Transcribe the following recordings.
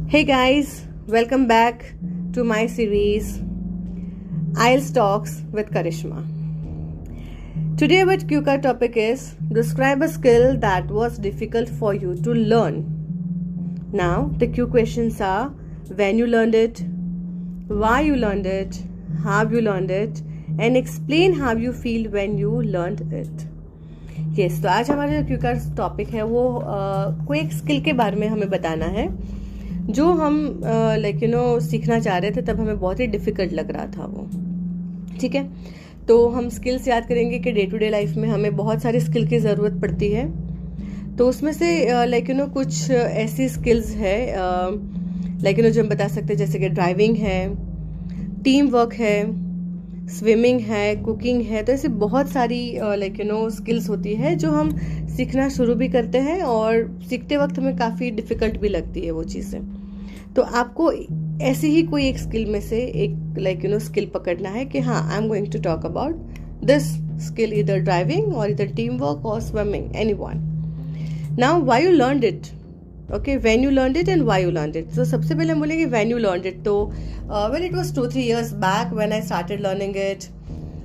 Hey guys, welcome back to my series IELTS Talks with Karishma. Today our QCA topic is describe a skill that was difficult for you to learn. Now the Q questions are when you learned it, why you learned it, how you learned it and explain how you feel when you learned it. Yes, तो आज हमारा जो QCA topic है वो कोई एक skill के बारे में हमें बताना है जो हम सीखना चाह रहे थे, तब हमें बहुत ही डिफ़िकल्ट लग रहा था वो. ठीक है, तो हम स्किल्स याद करेंगे कि डे टू डे लाइफ में हमें बहुत सारी स्किल की ज़रूरत पड़ती है. तो उसमें से कुछ ऐसी स्किल्स है जो हम बता सकते हैं, जैसे कि ड्राइविंग है, टीम वर्क है, स्विमिंग है, कुकिंग है. तो ऐसी बहुत सारी स्किल्स होती है जो हम सीखना शुरू भी करते हैं और सीखते वक्त हमें काफ़ी डिफ़िकल्ट भी लगती है वो चीज़ें. तो आपको ऐसी ही कोई एक स्किल में से एक स्किल पकड़ना है कि हाँ, I am going to talk about this skill, इधर ड्राइविंग और इधर टीम वर्क और swimming, any one. Now why you learned it. Okay, when you learned it and why you learned it. तो सबसे पहले हम बोलेंगे व्हेन यू लर्नड इट. तो when it was 2-3 years back when I started learning it,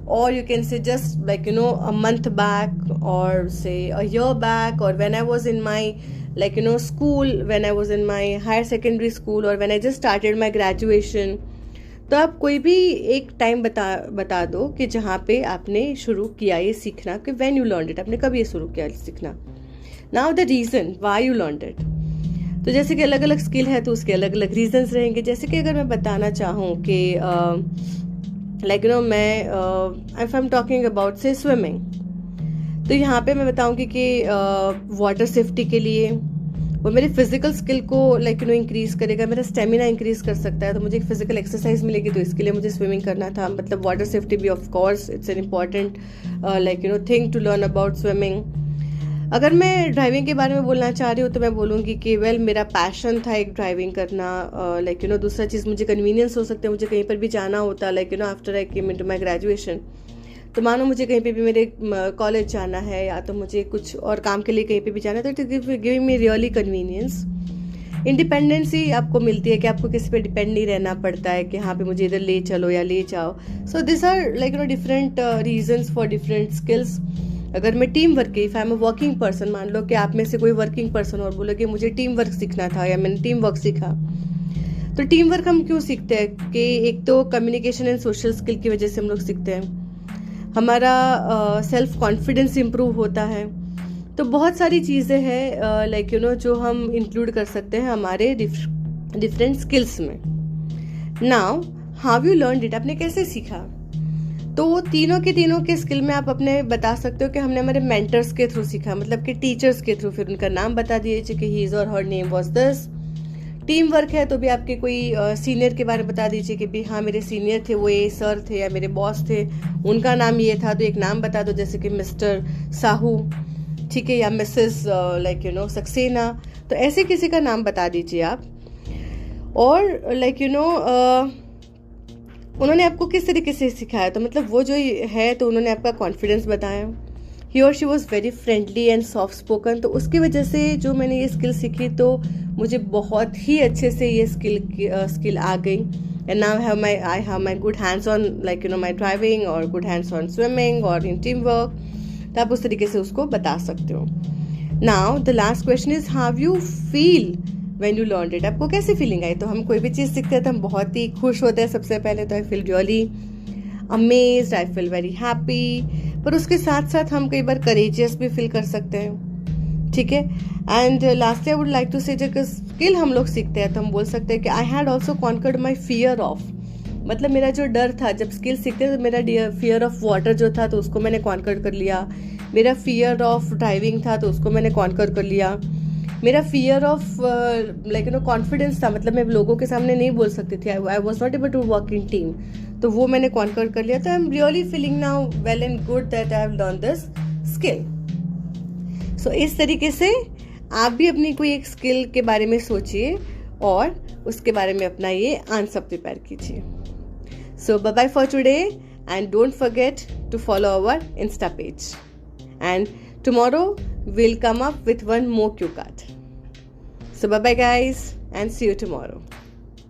or you can say just a month back, or say a year back, or when I was in my school, when I was in my higher secondary school, or when I just started my graduation. तो आप कोई भी एक time बता दो कि जहाँ पे आपने शुरू किया ये सीखना, कि when you learned it, आपने कब ये शुरू किया सीखना. Now the reason why you learned it. तो जैसे कि अलग अलग स्किल है तो उसके अलग अलग रीजंस रहेंगे. जैसे कि अगर मैं बताना चाहूँ कि मैं if I am talking about से स्विमिंग, तो यहाँ पे मैं बताऊँगी कि वाटर सेफ्टी के लिए वो मेरे फिजिकल स्किल को इंक्रीज करेगा, मेरा स्टेमिना इंक्रीज कर सकता है. तो मुझे एक फिजिकल एक्सरसाइज मिलेगी, तो इसके लिए मुझे स्विमिंग करना था. मतलब वाटर सेफ्टी भी of course it's an important thing to learn about swimming. अगर मैं ड्राइविंग के बारे में बोलना चाह रही हूँ तो मैं बोलूँगी कि मेरा पैशन था एक ड्राइविंग करना. दूसरा चीज़ मुझे कन्वीनियंस हो सकता है, मुझे कहीं पर भी जाना होता after I came into my graduation. तो मानो मुझे कहीं पे भी मेरे कॉलेज जाना है या तो मुझे कुछ और काम के लिए कहीं पे भी जाना है, तो it giving me really convenience. Independency आपको मिलती है कि आपको किसी पे डिपेंड नहीं रहना पड़ता है कि हाँ पे मुझे इधर ले चलो या ले जाओ. So this are different reasons for different skills. अगर मैं टीम वर्क की, if I am a working person, मान लो कि आप में से कोई वर्किंग पर्सन और बोले कि मुझे टीम वर्क सीखना था या मैंने टीम वर्क सीखा. तो टीम वर्क हम क्यों सीखते हैं कि एक तो कम्युनिकेशन एंड सोशल स्किल की वजह से हम लोग सीखते हैं, हमारा सेल्फ कॉन्फिडेंस इम्प्रूव होता है. तो बहुत सारी चीज़ें हैं जो हम इंक्लूड कर सकते हैं हमारे डिफरेंट स्किल्स में. Now how you learned it, आपने कैसे सीखा. तो तीनों के स्किल में आप अपने बता सकते हो कि हमने हमारे मेंटर्स के थ्रू सीखा, मतलब कि टीचर्स के थ्रू. फिर उनका नाम बता दीजिए कि हीज और her name was this. Team work है तो भी आपके कोई सीनियर के बारे में बता दीजिए कि भी हाँ मेरे सीनियर थे, वो ये सर थे या मेरे बॉस थे, उनका नाम ये था, तो एक नाम बता दो, जैसे कि मिस्टर साहू, ठीक है, या मिसेस सक्सेना. तो ऐसे किसी का नाम बता दीजिए आप. और उन्होंने आपको किस तरीके से सिखाया. तो मतलब वो जो है, तो उन्होंने आपका कॉन्फिडेंस बताया. ही और she was very friendly and soft spoken. तो उसकी वजह से जो मैंने ये स्किल सीखी तो मुझे बहुत ही अच्छे से ये स्किल आ गई. And now I have my good hands on my driving और गुड हैंड्स ऑन स्विमिंग और इन टीम वर्क. तो आप उस तरीके से उसको बता सकते हो. Now the last question is how you feel when you learned it. आपको कैसी फीलिंग आई. तो हम कोई भी चीज़ सीखते हैं तो हम बहुत ही खुश होते हैं सबसे पहले. तो I feel really amazed, I feel very happy. पर उसके साथ साथ हम कई बार करेजियस भी फील कर सकते हैं. ठीक है. And lastly I would like to say जब स्किल हम लोग सीखते हैं तो हम बोल सकते हैं कि I had also conquered my fear of, मतलब मेरा जो डर था जब स्किल सीखते हैं, तो मेरा फियर ऑफ वाटर जो था तो उसको मैंने कॉन्कर कर लिया. मेरा फियर ऑफ ड्राइविंग था तो उसको मैंने कॉन्कर कर लिया. मेरा फियर ऑफ कॉन्फिडेंस था, मतलब मैं लोगों के सामने नहीं बोल सकती थी. I was not able to work in team, तो वो मैंने कॉन्कर कर लिया. तो I am really feeling now well and good that I have learn this skill. So इस तरीके से आप भी अपनी कोई एक स्किल के बारे में सोचिए और उसके बारे में अपना ये आंसर प्रिपेयर कीजिए. So bye bye for today and don't forget to follow our insta page. And tomorrow we'll come up with one more cue card. So bye bye guys. and see you tomorrow.